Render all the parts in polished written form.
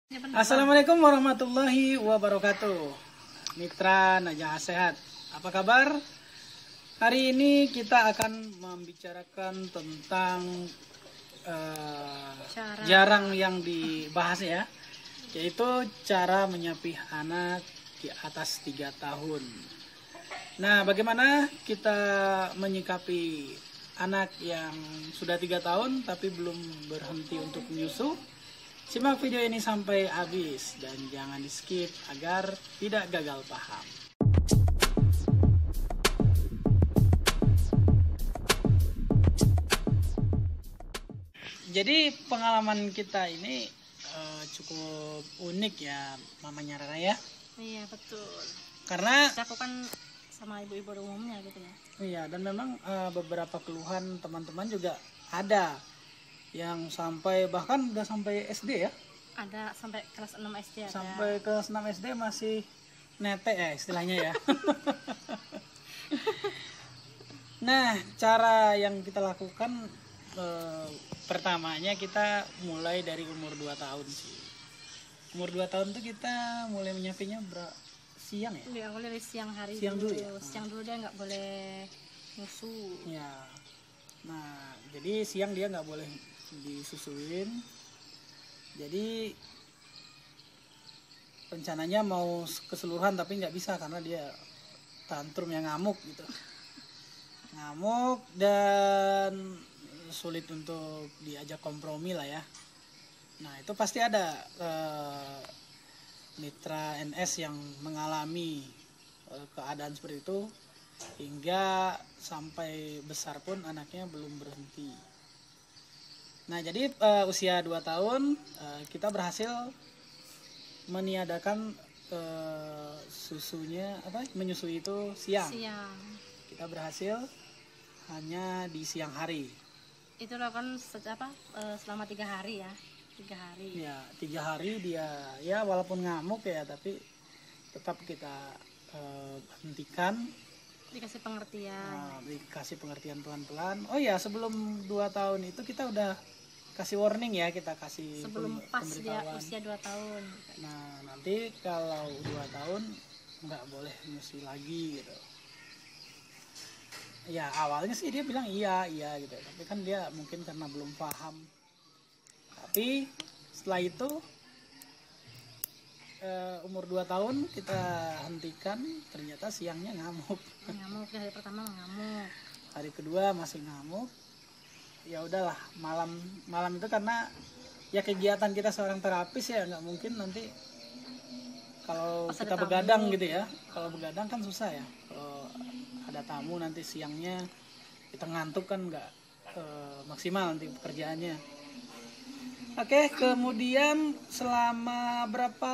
Assalamualaikum warahmatullahi wabarakatuh. Mitra Najah Sehat, apa kabar? Hari ini kita akan membicarakan tentang jarang yang dibahas ya, yaitu cara menyapih anak di atas 3 tahun. Nah, bagaimana kita menyikapi anak yang sudah 3 tahun tapi belum berhenti untuk menyusu? Simak video ini sampai habis dan jangan di skip agar tidak gagal paham. Jadi pengalaman kita ini cukup unik ya, Mamanya Rara ya. Iya betul. Karena aku kan sama ibu-ibu umumnya gitu ya. Iya, dan memang beberapa keluhan teman-teman juga ada yang bahkan udah sampai SD ya. Ada sampai kelas 6 SD ada. Sampai kelas 6 SD masih netek ya istilahnya ya. Nah, cara yang kita lakukan pertamanya kita mulai dari umur 2 tahun sih. Umur 2 tahun tuh kita mulai menyapinya siang ya? Iya, mulai dari siang hari. Siang dulu ya? Siang dulu dia nggak boleh nyusu. Ya. Nah, jadi siang dia nggak boleh disusuin. Jadi rencananya mau keseluruhan tapi nggak bisa karena dia tantrum yang ngamuk gitu. Ngamuk dan sulit untuk diajak kompromi lah ya. Nah, itu pasti ada mitra NS yang mengalami keadaan seperti itu hingga sampai besar pun anaknya belum berhenti. Nah, jadi usia 2 tahun kita berhasil meniadakan menyusui itu siang. Kita berhasil hanya di siang hari. Itu lakukan selama 3 hari ya. 3 hari. Ya, 3 hari dia ya walaupun ngamuk ya tapi tetap kita hentikan. Dikasih pengertian. Dikasih pengertian pelan-pelan. Oh ya, sebelum 2 tahun itu kita udah kasih warning ya, kita kasih sebelum pas dia usia 2 tahun. Nah, nanti kalau 2 tahun nggak boleh nyusu lagi gitu. Ya, awalnya sih dia bilang iya gitu. Tapi kan dia mungkin karena belum paham. Tapi setelah itu umur 2 tahun kita hentikan, ternyata siangnya ngamuk. Hari pertama ngamuk. Hari kedua masih ngamuk. Ya udahlah, malam itu karena ya kegiatan kita seorang terapis ya, nggak mungkin nanti kalau kita begadang gitu ya. Kalau begadang kan susah ya. Kalau ada tamu nanti siangnya kita ngantuk kan nggak maksimal nanti pekerjaannya. Oke, kemudian selama berapa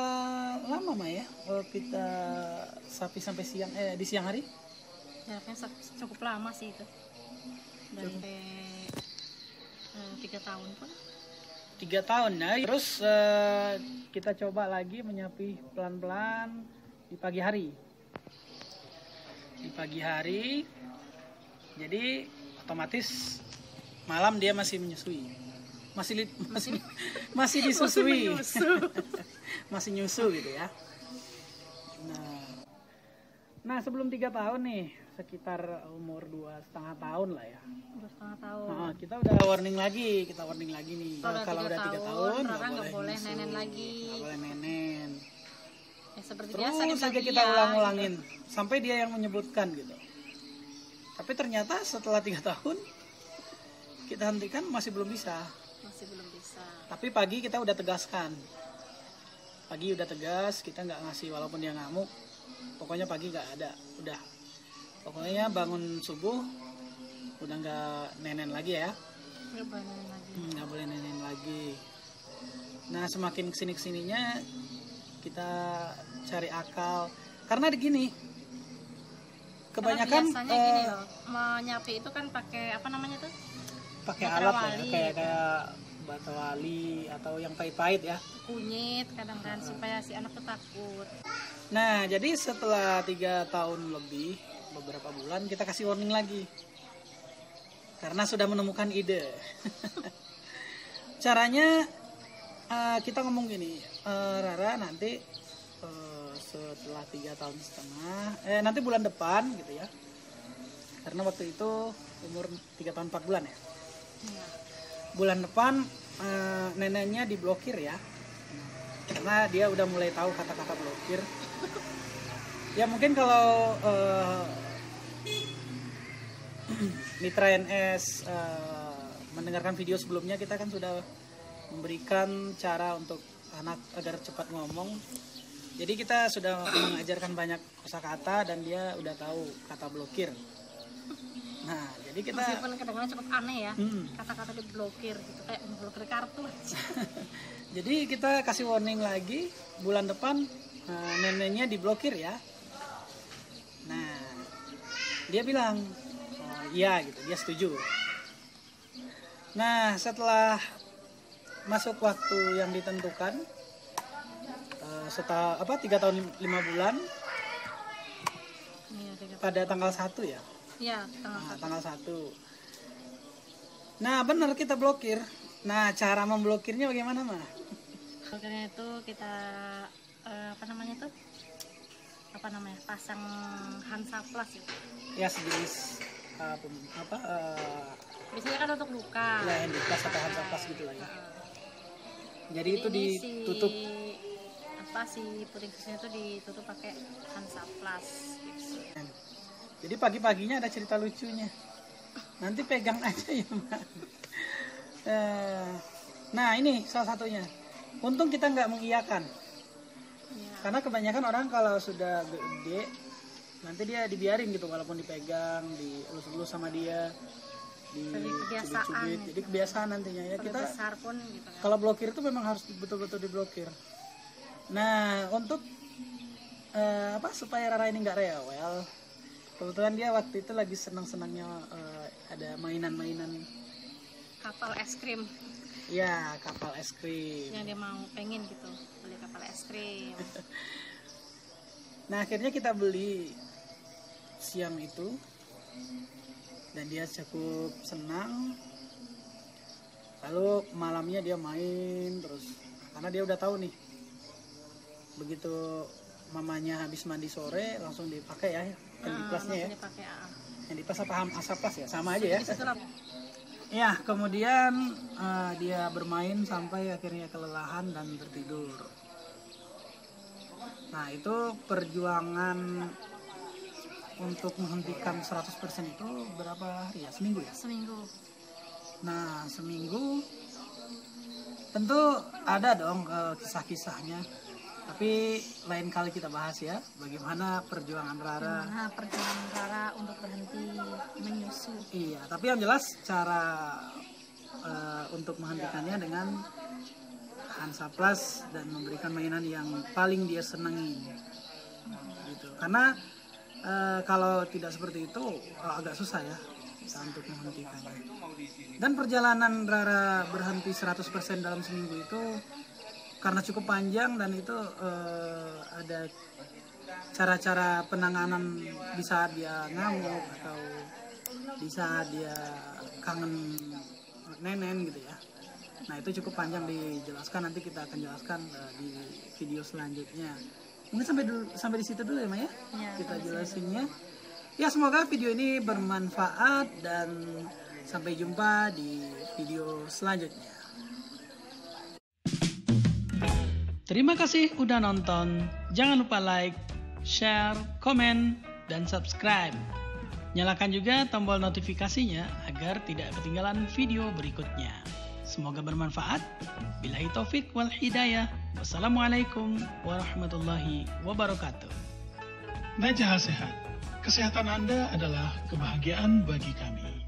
lama ya kita sapi sampai siang di siang hari? Ya, cukup lama sih itu. Sampai 3 tahun pun. 3 tahun ya. Terus kita coba lagi menyapi pelan-pelan di pagi hari. Di pagi hari. Jadi otomatis malam dia masih menyusui. Masih disusui. Masih nyusu gitu ya. Nah, sebelum 3 tahun nih, sekitar umur 2,5 tahun lah ya. 2,5 tahun. Nah, kita udah warning lagi nih. Kalau udah 3 tahun nggak boleh nenen lagi. Nggak boleh nenen. Ya, seperti terus biasa saja kita ulang-ulangin sampai dia yang menyebutkan gitu. Tapi ternyata setelah 3 tahun kita hentikan masih belum bisa. Tapi pagi kita udah tegaskan. Pagi udah tegas, kita nggak ngasih walaupun dia ngamuk. Pokoknya pagi nggak ada, udah. Pokoknya bangun subuh udah nggak nenen lagi ya. Nggak boleh nenen lagi. Nah, semakin kesininya kita cari akal. Karena gini, kebanyakan biasanya gini loh, menyapi itu kan pakai apa namanya tuh? Pakai alat ya, kayak bata wali atau yang pahit-pahit ya. Kunyit kadang-kadang supaya si anak tuh takut. Nah, jadi setelah 3 tahun lebih, beberapa bulan kita kasih warning lagi. Karena sudah menemukan ide. Caranya kita ngomong gini, Rara nanti setelah 3 tahun setengah, nanti bulan depan gitu ya, karena waktu itu umur 3 tahun 4 bulan ya. Bulan depan neneknya diblokir ya, karena dia udah mulai tahu kata-kata blokir. Ya mungkin kalau mitra NS mendengarkan video sebelumnya, kita kan sudah memberikan cara untuk anak agar cepat ngomong. Jadi kita sudah mengajarkan banyak kosakata dan dia udah tahu kata blokir. Nah, jadi kita meskipun kadang-kadang cukup aneh ya, kata-kata diblokir gitu, kayak blokir kartu. Jadi kita kasih warning lagi, bulan depan neneknya diblokir ya. Nah, dia bilang, iya gitu, dia setuju. Nah, setelah masuk waktu yang ditentukan, setelah 3 tahun 5 bulan, pada tanggal 1 ya. Iya, tanggal 1. Nah, benar kita blokir. Nah, cara memblokirnya bagaimana, Mah? Blokirnya itu kita pasang Hansaplast ya. Ya, sejenis biasanya kan untuk luka. Ya, Hansaplast atau Hansaplast gitu lah ya. Jadi itu ditutup. Si puting susunya itu ditutup pakai Hansaplast gitu. Jadi pagi-paginya ada cerita lucunya. Nanti pegang aja ya, Mbak. Nah, ini salah satunya. Untung kita nggak mengiyakan. Ya. Karena kebanyakan orang kalau sudah gede, nanti dia dibiarin gitu, walaupun dipegang, dielus-elus sama dia, dicubit-cubit. Jadi kebiasaan nantinya ya. Kita besar pun gitu kan. Kalau blokir itu memang harus betul-betul diblokir. Nah, untuk supaya Rara ini nggak rewel, kebetulan dia waktu itu lagi senang-senangnya ada mainan-mainan kapal es krim. Ya, kapal es krim. Yang dia mau pengen gitu, beli kapal es krim. Nah, akhirnya kita beli siang itu, dan dia cukup senang. Lalu malamnya dia main terus, karena dia udah tahu nih, begitu mamanya habis mandi sore langsung dipakai ya, Handiplasnya ya. Handiplas apa Hansaplast ya, sama aja ya. Ya, kemudian dia bermain sampai akhirnya kelelahan dan tertidur. Nah, itu perjuangan untuk menghentikan 100% itu berapa hari ya? Seminggu ya? Seminggu. Nah, seminggu tentu ada dong kisah-kisahnya. Tapi lain kali kita bahas ya, bagaimana perjuangan Rara. Bagaimana perjuangan Rara untuk berhenti menyusu. Iya, tapi yang jelas cara untuk menghentikannya dengan Hansaplast dan memberikan mainan yang paling dia senangi. Gitu. Karena kalau tidak seperti itu agak susah ya untuk menghentikannya. Dan perjalanan Rara berhenti 100% dalam seminggu itu karena cukup panjang, dan itu ada cara-cara penanganan di saat dia ngamuk atau di saat dia kangen nenen gitu ya. Nah, itu cukup panjang dijelaskan, nanti kita akan jelaskan di video selanjutnya. Mungkin sampai di situ dulu ya, Maya. Ya, kita jelasinnya. Ya, semoga video ini bermanfaat dan sampai jumpa di video selanjutnya. Terima kasih udah nonton. Jangan lupa like, share, komen, dan subscribe. Nyalakan juga tombol notifikasinya agar tidak ketinggalan video berikutnya. Semoga bermanfaat. Billahi taufik wal hidayah. Wassalamualaikum warahmatullahi wabarakatuh. Najah Sehat. Kesehatan Anda adalah kebahagiaan bagi kami.